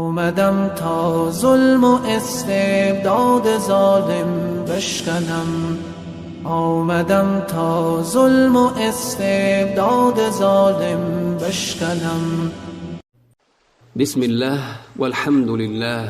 آمدم تا ظلم و استبداد ظالم بشکنم. آمدم تا ظلم و استبداد ظالم بشکنم. بسم الله والحمد لله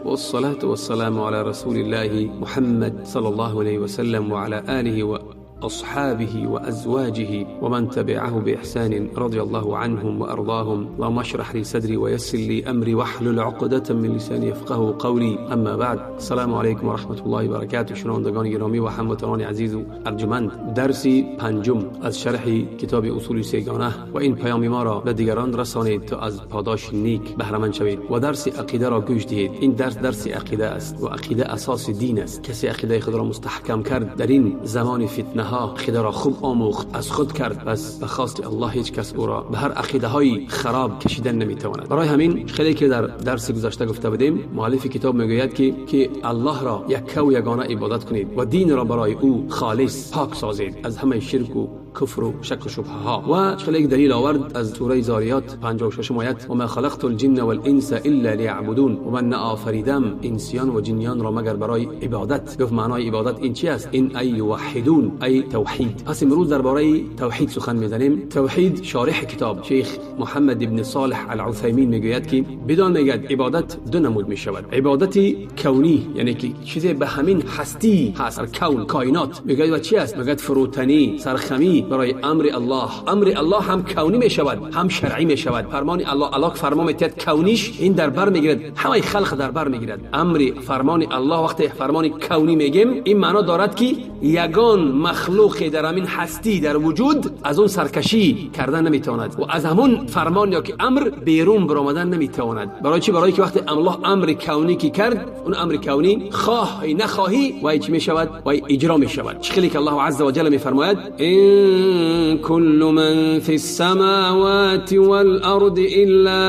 والصلاة والسلام على رسول الله محمد صلى الله عليه وسلم وعلى آله وأصحابه وأزواجه ومن تبعه بإحسان رضي الله عنهم وأرضاهم. اللهم اشرح لي صدري ويسر لي أمري واحلل عقدة من لساني يفقهوا قولي. اما بعد، السلام علیکم و رحمت الله و برکاته. شنوندگان گرامی و هموطنان عزیز و ارجمند، درسی پنجم از شرح کتاب اصول سیگانه و این پیام ما را به دیگران رسانید تا از پاداش نیک بهره مند شوید و درس عقیده را گوش دهید. این درس عقیده است و عقیده اساس دین است. کسی عقیده خود را مستحکم کرد در این زمان فتنه عقیده را خوب آموخت، از خود کرد، پس به خواست الله هیچ کس او را به هر عقیده های خراب کشیدن نمیتواند. برای همین خیلی که در درس گذشته گفته بودیم، مؤلف کتاب میگوید که الله را یک و یگانه عبادت کنید و دین را برای او خالص پاک سازید از همه شرک و کفر و شک و شبهه ها. و خیلی دلیل آورد از سوره زاریات 56 آیت: و ما خلقت الجن والانس الا لیعبدون، و من آفریدم انسیان و جنیان را مگر برای عبادت. گفت معنای عبادت این چی است؟ این ای یوحدون، ای توحید. پس امروز درباره توحید سخن میزنیم. توحید، شارح کتاب شیخ محمد ابن صالح العثیمین میگوید که بدان میگد عبادت دو نمود میشود: عبادتی کونی، یعنی که چیزی به همین هستی هست، کون، کائنات. میگوید و چی است؟ میگوید فروتنی، سرخمی برای امر الله. امر الله هم کونی میشود هم شرعی میشود. فرمان الله فرمان میتید کونیش، این در بر میگیرد، همه خلق در بر میگیرد. امر فرمان الله وقتی فرمان کونی میگیم، این معنا دارد که یگان مخلوق در همین هستی در وجود از اون سرکشی کردن نمیتواند و از همون فرمان یا که امر بیرون برآمدن نمیتواند. برای چی؟ برای که وقتی الله امر کونی کی کرد، اون امر کونی خواهی نخواهی و چی میشود؟ و اجرا میشود. خیلی که الله عز و جل میفرماید: إن كل من في السماوات والأرض إلا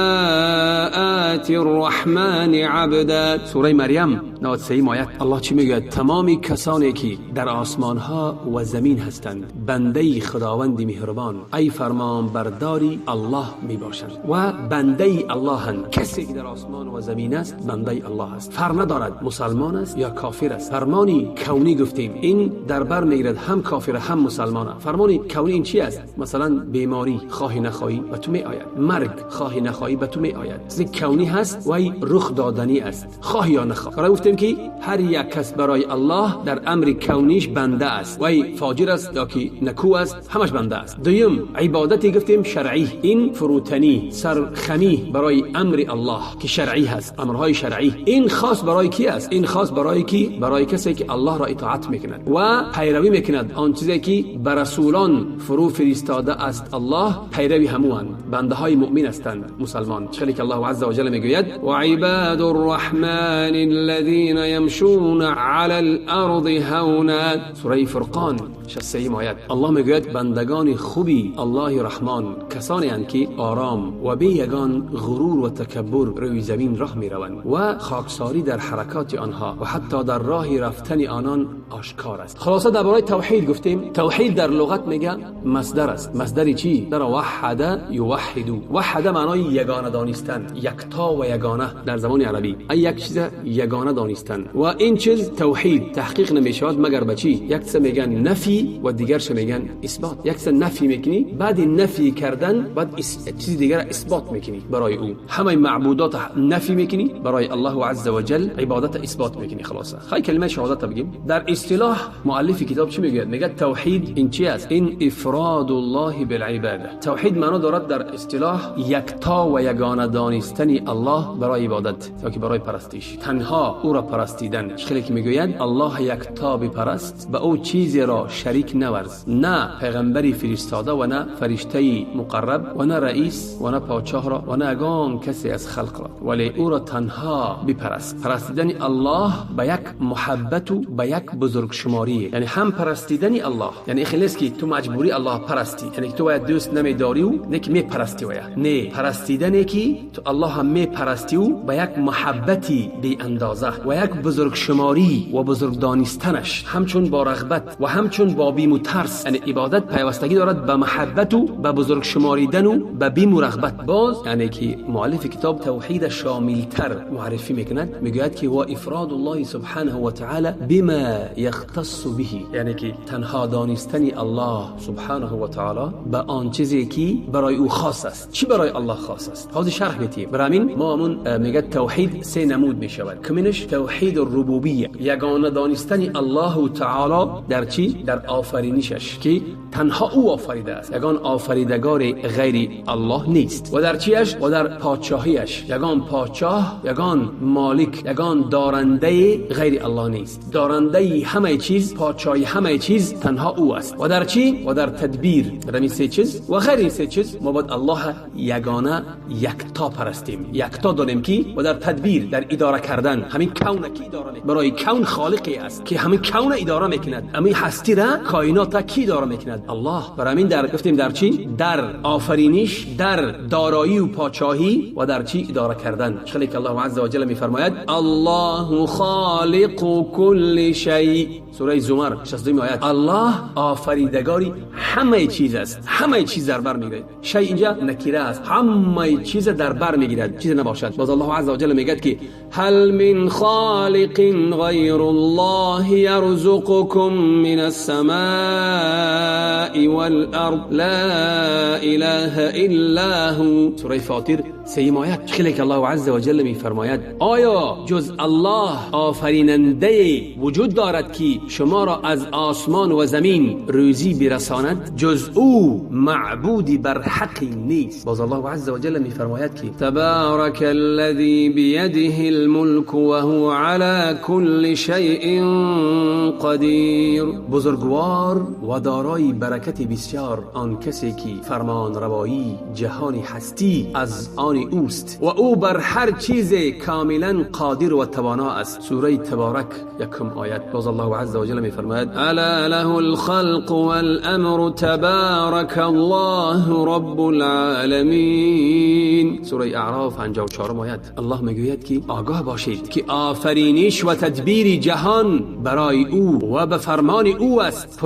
آتي الرحمن عبدا. سوره مریم 93 آیت. الله چی میگه؟ تمامی کسانی که در آسمان ها و زمین هستند بنده خداوند مهربان، ای فرمان برداری الله می باشند و بنده الله هستند. کسی که در آسمان و زمین است بنده الله است، فرق ندارد مسلمان است یا کافر است. فرمانی کونی گفتیم این در بر میگیرد هم کافر هم مسلمان. فرمانی کونی این چی است؟ مثلا بیماری خواهی نخواهی به تو می آید، مرگ خواهی نخواهی به تو می آید. این کونی هست و رخ دادنی است، خواهی یا نخواهی. فرا گفتیم که هر یک کس برای الله در امر کونیش بنده است و فاجر است یا که نکو است، همش بنده است. دویم عبادتی گفتیم شرعی، این فروتنی، سرخمی برای امر الله که شرعی هست، امرهای شرعی. این خاص برای کی است؟ این خاص برای کی؟ برای کسی که الله را اطاعت میکند و پیروی میکند آن چیزی که بر رسولان فرو فرستاده است. الله پیروی هموان بنده های مؤمن هستند، مسلمان. چخلی که الله عز و جل میگوید: و عباد الرحمن الذين يمشون على الارض هونا. سوره فرقان 63 آیت. الله میگوید بندگان خوبی الله رحمان کسانی اند که آرام و بی یگان غرور و تکبر روی زمین راه میروند و خاکساری در حرکات آنها و حتی در راه رفتن آنان آشکار است. خلاصه درباره توحید گفتیم. توحید در لغت میگه مصدر است. مصدری چی؟ در وحده یوحدو. وحده معنای یگانه دانستن، یکتا و یگانه در زبان عربی. یک چیز یگانه دانستن و این چیز توحید تحقیق نمیشود مگر به چی؟ یک چیز میگن نفی و دیگرش میگن اثبات. یک چیز نفی میکنی، بعد نفی کردن بعد چیز دیگر اثبات میکنی برای او. همه معبودات نفی میکنی، برای الله عز و جل عبادت اثبات میکنی. خلاصه خیلی کلمه شهادت بگیم. در اصطلاح مؤلف کتاب چی میگه؟ میگه توحید این چی است؟ این افراد الله بالعباده. توحید معنا دارد در اصطلاح یکتا و یگانه دانستن الله برای عبادت یا که برای پرستش، تنها او را پرستیدن. خیلی که میگوید الله یکتا بپرست، به او چیزی را شریک نورز، نه پیغمبری فرستاده و نه فرشته مقرب و نه رئیس و نه پادشاه را و نه اگان کسی از خلق را، ولی او را تنها بپرست. پرستیدن الله به یک محبت و به یک بزرگ شماری، یعنی هم پرستیدن الله، یعنی خلاص که تو مجبوری الله پرستی، یعنی که تو باید دوست نمیداری و نه که میپرستی و نه پرستیدن که تو الله هم میپرستی و به یک محبتی بی اندازه و یک بزرگ شماری و بزرگ دانستنش همچون با رغبت و همچون با بیم و ترس. یعنی عبادت پیوستگی دارد به محبت و به بزرگ شماریدن و به بیم و رغبت. باز یعنی که مؤلف کتاب توحید شاملتر معرفی میکند، میگوید که هو افراد الله سبحانه و تعالی بما یختص به، یعنی که تنها دانستن الله سبحانه و تعالی به آن چیزی که برای او خاص است. چی برای الله خاص است؟ حاضر شرح میتیم. برای همین ما همون میگه توحید سه نمود میشود. کمینش توحید الربوبیه، یگانه دانستن الله تعالی در چی؟ در آفرینشش که تنها او آفریده است، یگان آفریدگار غیر الله نیست. و در چیش؟ و در پادشاهیش، یگان پادشاه، یگان مالک، یگان دارنده غیر الله نیست. دارنده همه چیز، پادشاهی همه چیز تنها او است. و در چی؟ و در تدبیر. در این سه چیز و غیر این سه چیز ما باید الله یگانه یکتا پرستیم، یکتا دانیم که و در تدبیر، در اداره کردن همین کون کی اداره میکند؟ برای کون خالقی است که همین کون اداره میکند. همین هستی را، کائنات کی اداره میکند؟ الله. برای همین در گفتیم در چی؟ در آفرینش، در دارایی و پادشاهی و در چی؟ اداره کردن. خیلی که الله عز و جل میفرماید الله خالق کل شیء، سوره زمر 62 آیه. الله آفریدگاری همه چیز است، همه چیز در بر میگیرد. شیء اینجا نکره است، همه چیز در بر میگیرد، چیز نباشد. باز الله عز و جل میگه که هل من خالق غیر الله يرزقكم من السماء والارض لا اله الا هو، سوره فاطر 3 آیه. خیلی که الله عز و جل میفرماید آیا جز الله آفریننده وجود دارد که شما را از آسمان و زمین روزی برساند؟ جز او معبودی بر حق نیست. باز الله عز و جل میفرماید که تبارک الذی بیده الملک و هو علی کل شیء قدیر. بزرگوار و دارای برکت بسیار آن کسی که فرمان روایی جهانی هستی از آن اوست و او بر هر چیز کاملا قادر و توانا است. سوره تبارک 1 آیت. باز الله عز و جل میفرماید الا له الخلق والامر تبارک الله رب العالمین. سوره اعراف 54 آیت. الله میگوید که آگاه باشید که آفرینش و تدبیر جهان برای او و به فرمان او است.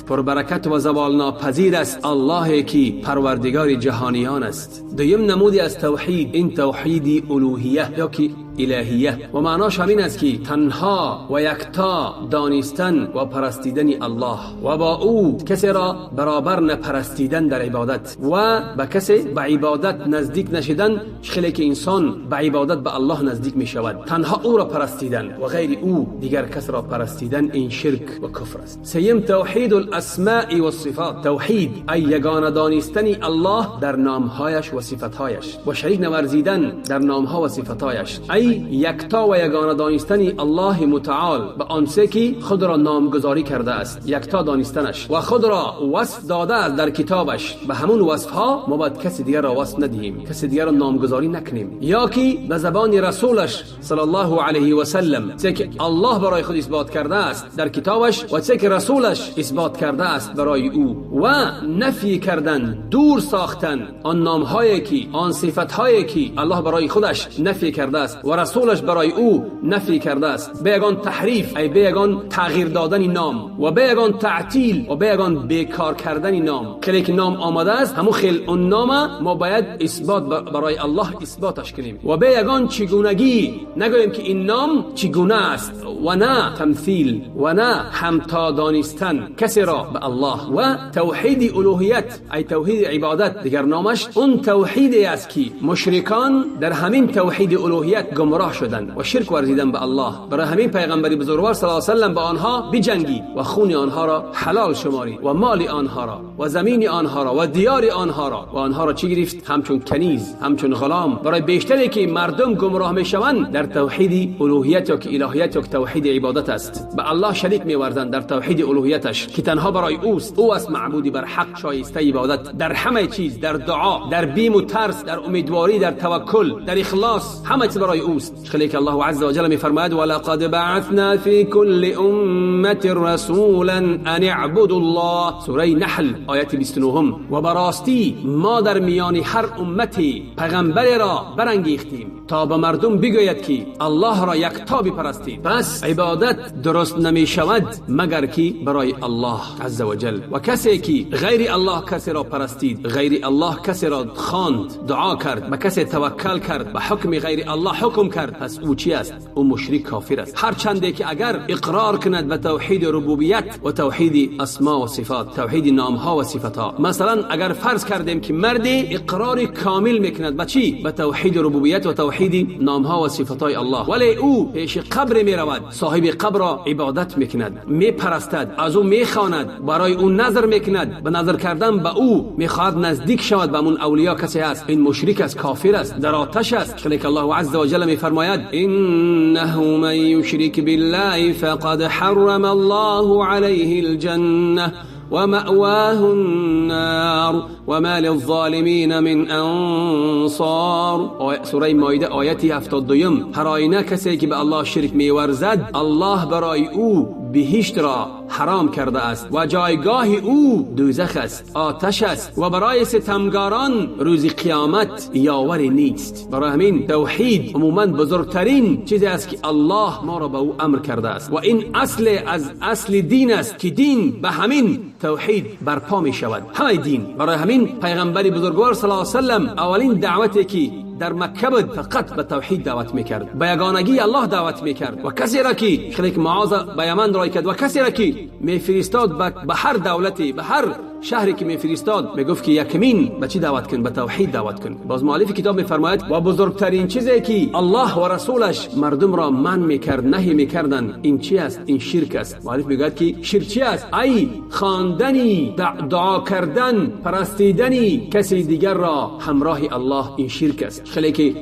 پربرکت و زوال ناپذیر است الله که پروردگار جهانیان است. دویم نمودی از توحید، این توحید الوهیه یا که الهیه و معناش همین است که تنها و یکتا دانستن و پرستیدن الله و با او کسی را برابر نپرستیدن در عبادت و به کسی به عبادت نزدیک نشدن. خیلی که انسان به عبادت به الله نزدیک می شود، تنها او را پرستیدن و غیر او دیگر کس را پرستیدن این شرک و کفر است. سیم توحید الاسماء و صفات، توحید ای یگانه دانستن الله در نامهایش و صفتهایش و شریک نورزیدن در نامها و صفتهایش. ای یکتا و یگانه دانستن الله متعال به آنچه که خود را نامگذاری کرده است، یکتا دانستنش و خود را وصف داده است در کتابش. به همون وصفها ما باید کسی دیگر را وصف ندهیم، کسی دیگر را نامگذاری نکنیم، یا که به زبان رسولش صلی الله علیه و سلم چه که الله برای خود اثبات کرده است در کتابش و چه که رسولش اثبات کرده است برای او و نفی کردن، دور ساختن آن نامهایی که آن صفتهایی که الله برای خودش نفی کرده است و رسولش برای او نفی کرده است. به یگان تحریف ای به یگان تغییر دادن نام و به یگان تعطیل و به یگان بیکار کردن نام. کلی که نام آمده است همون خیل اون نام ما باید اثبات برای الله اثباتش کنیم و به یگان چگونگی نگوییم که این نام چگونه است و نه تمثیل و نه همتا دانستن کسی را به الله. و توحید الوهیت ای توحید عبادت دیگر نامش اون توحیدی است که مشرکان در همین توحید الوهیت گمراه شدند و شرک ورزیدند به الله. برای همین پیغمبری بزرگوار صلی الله علیه و سلم با آنها بجنگید و خون آنها را حلال شمارید و مال آنها را و زمین آنها را و دیار آنها را و آنها را چی گرفت؟ همچون کنیز، همچون غلام. برای بیشتری که مردم گمراه میشوند در توحید الوهیت یا که الهیت یا که توحید عبادت است، به الله شریک میورزند در توحید الوهیتش که تنها برای اوست، او است معبودی بر حق شایسته عبادت در همه چیز، در دعا، در بیم و ترس، در امیدواری، در توکل، در اخلاص، همه چیز برای اوست. خیلی که الله عز و جل میفرماید ولقد بعثنا فی کل امت رسولا ان اعبدوا الله، سوره نحل آیت 29. و براستی ما در میان هر امتی پیغمبر را برانگیختیم تا به مردم بگوید که الله را یکتا بپرستید. پس عبادت درست نمی شود مگر که برای الله عز و جل. و کسی که غیر الله کسی را پرستید، غیر الله کسی را خواند، دعا کرد، به کسی توکل کرد، به حکم غیر الله حکم کرد، پس او چی است؟ او مشرک کافر است. هر چنده که اگر اقرار کند به توحید ربوبیت و توحید اسما و صفات، توحید نام ها و صفات ها، مثلا اگر فرض کردیم که مردی اقرار کامل میکند به چی؟ به توحید ربوبیت و توحید نام ها و صفات های الله، ولی او پیش قبر می رود، صاحب قبر را عبادت میکند، میپرستد، از او میخواند، برای او نظر میکند، به نظر کردن به او میخواد نزدیک شود به اون اولیاء کسی است، این مشرک است، کافر است، در آتش است. چنانکه الله عز و جل میفرماید انه من یشرک بالله فقد حرم الله علیه الجنه و مأواه النار و ما للظالمین من انصار. سوره مائده آیت 72. هر آینه کسی که به الله شرک میورزد، الله برای او بهشت را حرام کرده است و جایگاه او دوزخ است، آتش است، و برای ستمگاران روز قیامت یاوری نیست. برای همین توحید عموما بزرگترین چیزی است که الله ما را به او امر کرده است و این اصل از اصل دین است که دین به همین توحید برپا می شود، همه دین. برای همین پیغمبر بزرگوار صلی الله علیه و سلم اولین دعوتی که در مکه بود فقط به توحید دعوت میکرد، به یگانگی الله دعوت میکرد. و کسی را که شریک معاذ به یمن راه کرد و کسی را که میفرستاد به هر دولتی، به هر شهری که میفرستاد، میگفت که یکمین به چی دعوت کن؟ به توحید دعوت کن. باز مؤلف کتاب میفرماید و بزرگترین چیزی که الله و رسولش مردم را منع میکرد، نهی میکردن، این چی است؟ این شرک است. مؤلف میگوید که شرک چی است؟ ای خواندنی، دعا کردن، پرستیدنی کسی دیگر را همراه الله، این شرک است. خیلی که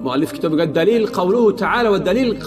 مؤلف کتاب میگه دلیل قوله تعالی و دلیل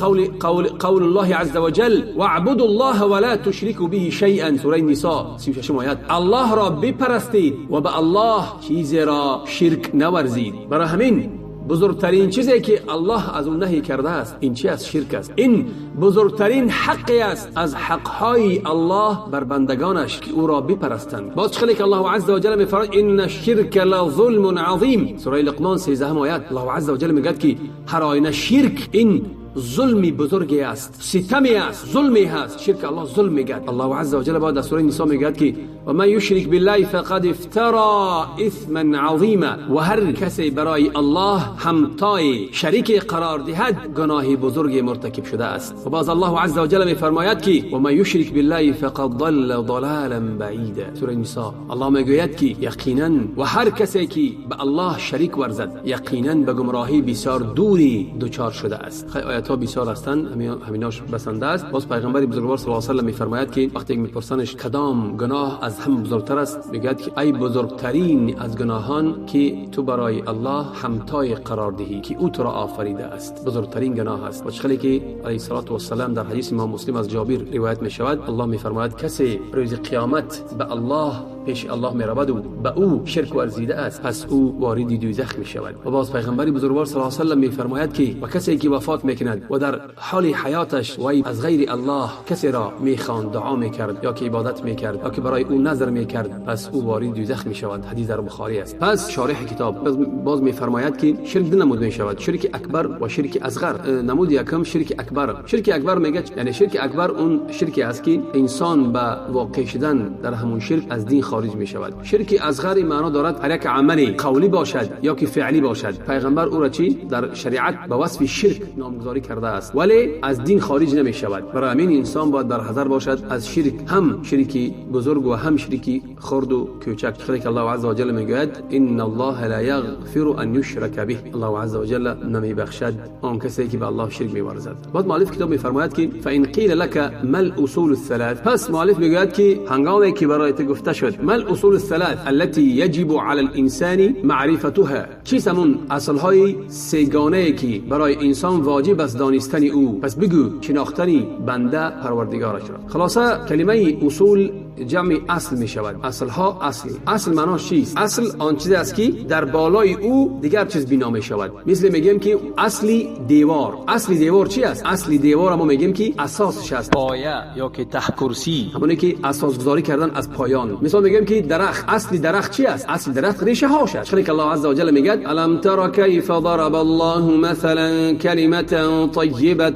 قول الله عز و جل واعبدوا الله ولا تشركوا به شيئا، سوره نساء 36 آیت. الله را بپرستید و به الله چیزی را شرک نورزید. برای همین بزرگترین چیزی که الله از اون نهی کرده است این چی است؟ شرک است. این بزرگترین حقی است از حقهای الله بر بندگانش که او را بپرستند. باز خیلی که الله عز و جل میفرماید ان الشرک لظلم عظیم، سوره لقمان 13 آیت. الله عز و جل میگه که هر آینه شرک این ظلمی بزرگی است، ستمی است، ظلمی هست. شرک الله ظلم میگه. الله عز و جل بعد در سوره نساء میگه که و من یشرک بالله فقد افترا اثما عظیما، و هر کسی برای الله همتای شریک قرار دهد گناه بزرگی مرتکب شده است. و باز الله عز و جل میفرماید که و من یشرک بالله فقد ضل ضلالا بعیدا، سوره نساء. الله میگوید که یقینا و هر کسی که به الله شریک ورزد یقینا به گمراهی بسیار دوری دچار شده است. تا بسیار هستند، همیناش بسنده است. باز پیغمبر بزرگوار صلی الله علیه و سلم میفرماید که وقتی میپرسنش کدام گناه از هم بزرگتر است، میگه که ای بزرگترین از گناهان که تو برای الله همتای قرار دهی که او تو را آفریده است، بزرگترین گناه است. و چخلی که علیه الصلاه و السلام در حدیث امام مسلم از جابر روایت میشود، الله میفرماید کسی روز قیامت به الله پیش الله میرود و به او شرک ورزیده است، پس او وارد دوزخ میشود. و باز پیغمبر بزرگوار صلی الله علیه و سلم میفرماید که و کسی که وفات میکند و در حال حیاتش وی از غیر الله کسی را میخواند، دعا میکرد یا که عبادت میکرد یا که برای او نظر میکرد، پس او وارد دوزخ میشود. حدیث در بخاری است. پس شارح کتاب باز میفرماید که شرک دو نمود میشود، شرک اکبر و شرک اصغر. نمود یکم شرک اکبر. شرک اکبر میگه یعنی شرک اکبر اون شرکی است که انسان به واقع شدن در همون شرک از دین خارج می شود. شرک اصغر معنا دارد هر یک عملی قولی باشد یا که فعلی باشد، پیغمبر او را چی در شریعت به وصف شرک نامگذاری کرده است، ولی از دین خارج نمی شود. برای همین انسان باید در حذر باشد از شرک، هم شرکی بزرگ و هم شرکی خرد و کوچک. خیلی الله عز و جل میگوید ان الله لا یغفر ان یشرک به، الله عز و جل نمی بخشد آن کسی که به الله شرک می‌ورزد. بعد مؤلف کتاب میفرماید که فان قیل لك ما الاصول الثلاث، پس مؤلف میگوید که هنگامی که برای تو گفته شد ما الاصول الثلاث التي يجب على الانسان معرفتها، چیست همون اصل‌های سگانه‌ای که برای انسان واجب است دانستن او، پس بگو شناختن بنده پروردگارش را. خلاصه کلمه اصول جمع اصل می شود. اصل ها اصل معناش چیست؟ اصل آن چیزی است که در بالای او دیگر چیز بنا می شود. مثل میگیم که اصلی دیوار چی است؟ اصلی دیوار ما میگیم که اساسش است پایه یا که ته کرسی، همونی که اساس گذاری کردن از پایان. مثلا میگیم که درخت، اصلی درخت چی است؟ اصل درخت ریشه هاش است. خالق الله عز وجل میگه الم تر کیف ضرب الله مثلا کلمه طیبه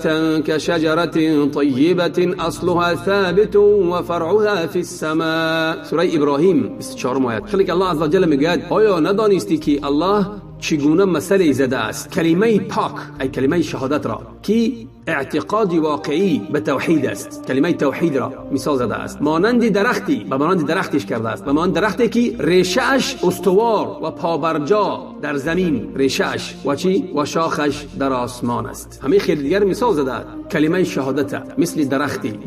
كشجره طیبه اصلها ثابت وفرعها في السماء. سوره ابراهیم 24 آیه. خالق الله عز وجل میگه آیا ندانستی که الله چگونه مثل زده است کلمه پاک، ای کلمه شهادت را که اعتقاد واقعی به توحید است، کلمه توحید را مثال زده است، مانند درختی و مانند درختش کرده است، و مانند درختی که ریشه‌اش استوار و پابرجا در زمین، ریشه‌اش و چی و شاخش در آسمان است. همین خیلی دیگر مثال زده کلمه شهادت مثل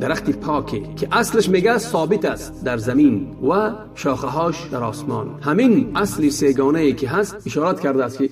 درختی پاکی که اصلش میگه ثابت است در زمین و شاخه‌هاش در آسمان. همین اصل سگانه ای که هست اشارات کرده است که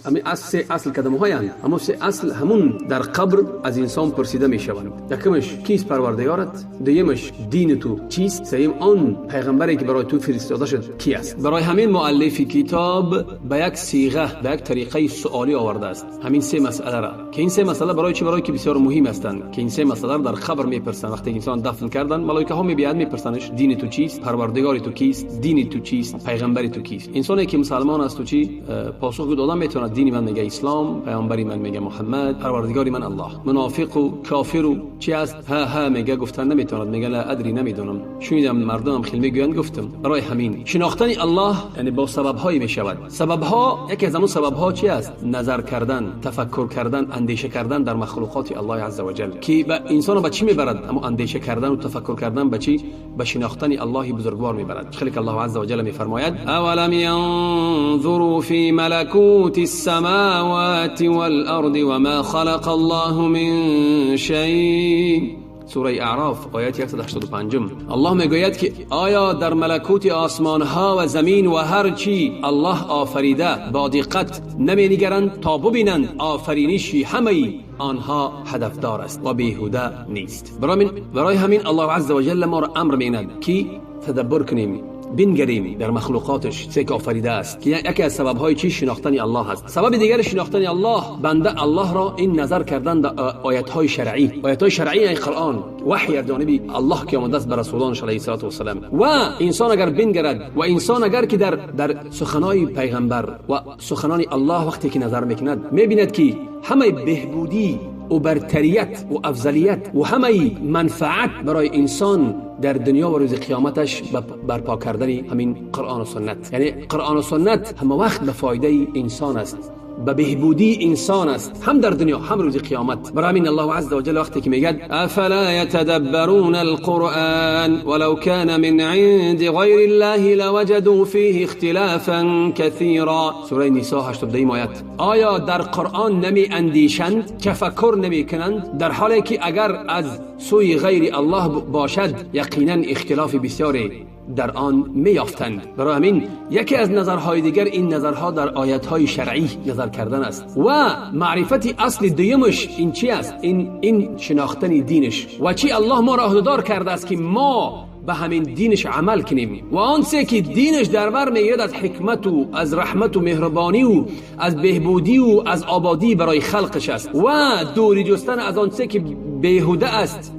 همین اصل کدام‌های اند، اما سه اصل همون در قبر از انسان پرسیده می شوند. یکمش کیست پروردگارت، دویمش دین تو چیست، سوم آن پیغمبری که برای تو فرستاده شد کی است. برای همین مؤلف کتاب به یک صیغه، به یک طریقه سوالی آورده است همین سه مسئله را، که این سه مسئله برای که بسیار مهم هستند، که این سه مسئله در قبر میپرسن. وقتی انسان دفن کردن ملائکه ها میبیاد میپرسنش دین تو چیست، پروردگار تو کیست، دین تو چیست، پیغمبری تو کیست. انسانی که مسلمان است تو چی پاسخ دادن میتونه دین من میگه اسلام، پیغمبری من میگه محمد، پروردگاری من الله. منافق و کافر و چی است ها میگه گفتن نمیتوند، میگه لا ادری نمیدونم. شنیدم مردم خیلی میگویند گفتم. برای همین شناختن الله یعنی با سبب هایی میشود. سبب ها، یکی از اون سبب ها چی است؟ نظر کردن، تفکر کردن، اندیشه کردن در مخلوقات الله عز و جل، که به انسان به چی میبرد؟ اما اندیشه کردن و تفکر کردن به چی؟ به شناختن الله بزرگوار میبرد. خالق الله عز و جل میفرماید اولم ينظروا في ملكوت السماوات والارض وما خلق الله من شيء. سوره اعراف آیه 185. الله میگوید که آیا در ملکوت آسمان ها و زمین و هر چی الله آفریده با دقت نمی‌نگرند تا ببینند آفرینش همه آنها هدفدار است و بیهوده نیست. برای همین الله عز و جل ما را امر می‌کند که تدبر کنیم، بنگریم در مخلوقاتش چه که آفریده است، که یکی از سبب‌های چی شناختن الله است. سبب دیگر شناختن الله بنده الله را این نظر کردن در آیات‌های شرعی. آیات‌های شرعی ای قرآن وحی از جانب الله که آمده است بر رسولانش علیه الصلاه و السلام. و انسان اگر بنگرد و انسان اگر که در سخنان پیغمبر و سخنان الله وقتی که نظر میکند میبیند که همه بهبودی و برتریت و افضلیت و همه منفعت برای انسان در دنیا و روز قیامتش برپا کردن همین قرآن و سنت. یعنی قرآن و سنت همه وقت به فایده انسان است، به بهبودی انسان است، هم در دنیا هم روز قیامت. برای همین الله عز و جل وقتی که میگه افلا يتدبرون القرآن ولو كان من عند غیر الله لوجدوا فيه اختلافا كثيرا. سوره نساء 80 آیه. آیا در قرآن نمی اندیشند، تفکر نمی کنند، در حالی که اگر از سوی غیر الله باشد یقینا اختلاف بسیاری در آن میافتند. برای همین یکی از نظرهای دیگر این نظرها در آیاتهای شرعی نظر کردن است. و معرفت اصل دویمش این چی است؟ این شناختن دینش و چی الله ما را عهده‌دار کرده است که ما به همین دینش عمل کنیم. و آنچه که دینش در بر میگیرد از حکمت و از رحمت و مهربانی و از بهبودی و از آبادی برای خلقش است و دوری جستن از آنچه که بیهوده است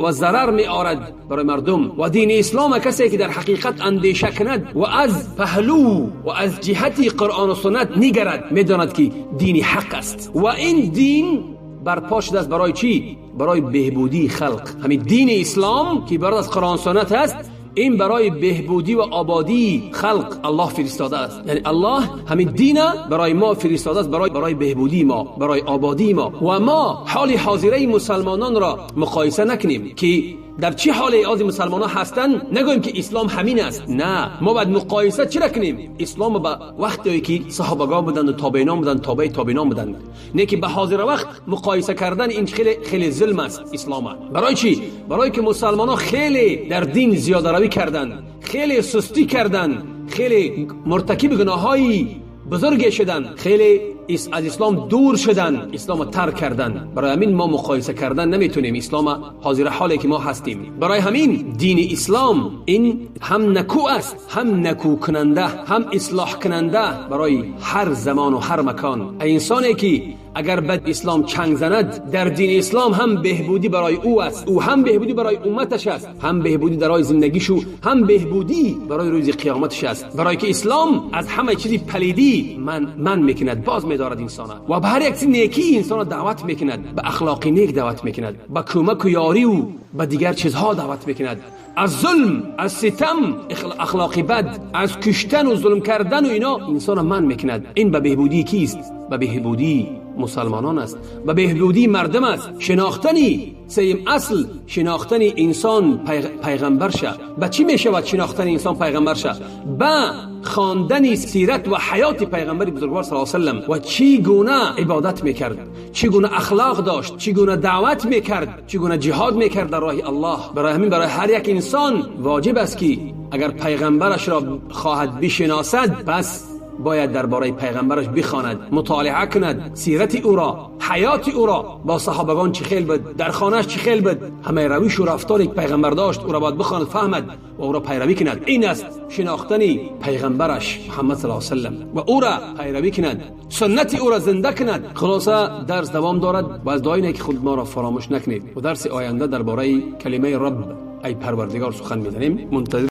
و ضرر می آورد برای مردم. و دین اسلام کسی که در حقیقت اندیشه کند و از پهلو و از جهت قرآن و سنت نگرد میداند که دین حق است. و این دین برپا شده است برای چی؟ برای بهبودی خلق. همین دین اسلام که برای از قرآن سنت است، این برای بهبودی و آبادی خلق الله فرستاده است. یعنی الله همین دین برای ما فرستاده است، برای بهبودی ما، برای آبادی ما. و ما حال حاضره مسلمانان را مقایسه نکنیم که در چه حالی از مسلمانان هستن، نگویم که اسلام همین است. نه، ما باید مقایسه چرا کنیم؟ اسلام با وقتی که صحابگان بودند و تابعینان بودند، تابعینان بودند، نه که به حاضر وقت مقایسه کردن این خیلی ظلم است اسلام. برای چی؟ برای که مسلمانان خیلی در دین زیاده روی کردند، خیلی سستی کردند، خیلی مرتکب گناهایی بزرگ شدند، خیلی از اسلام دور شدن، اسلام ترک کردن. برای همین ما مقایسه کردن نمیتونیم. اسلام حاضر حالی که ما هستیم. برای همین دین اسلام این هم نکو است، هم نکو کننده، هم اصلاح کننده برای هر زمان و هر مکان. انسانی که اگر بد اسلام چنگ زند، در دین اسلام هم بهبودی برای او است، او هم بهبودی برای امتش است، هم بهبودی برای زندگیشو، هم بهبودی برای روز قیامتش است. برای که اسلام از همه چیزی پلیدی من میکند، باز میدارد انسان و به هر یک نیکی انسان دعوت میکند، به اخلاق نیک دعوت میکند، به کمک و یاری و به دیگر چیزها دعوت میکند. از ظلم، از ستم، اخلاق بد، از کشتن و ظلم کردن و اینا انسان من میکند. این به بهبودی کیست؟ به بهبودی مسلمانان است، به بهبودی مردم است. شناختنی سیم اصل شناختن انسان پیغمبر شه. به چی میشود شناختن انسان پیغمبر شه؟ به خواندن سیرت و حیات پیغمبر بزرگوار صلی الله علیه و سلم و چی گونه عبادت میکرد، چی گونه اخلاق داشت، چی گونه دعوت میکرد، چی گونه جهاد میکرد در راه الله. برای همین برای هر یک انسان واجب است که اگر پیغمبرش را خواهد بشناسد، پس باید درباره پیغمبرش بخواند، مطالعه کند، سیرت او را، حیات او را، با صحابگان چه خیل بود، در خانه‌اش چه خیل بود، همه روش و رفتاری که پیغمبر داشت او را باید بخواند، فهمد و او را پیروی کند. این است شناختن پیغمبرش محمد صلی الله علیه و سلم و او را پیروی کند، سنت او را زنده کند. خلاصه درس دوام دارد و از دعایی که خود ما را فراموش نکنید و درس آینده درباره کلمه رب ای پروردگار سخن می‌زنیم. منتظر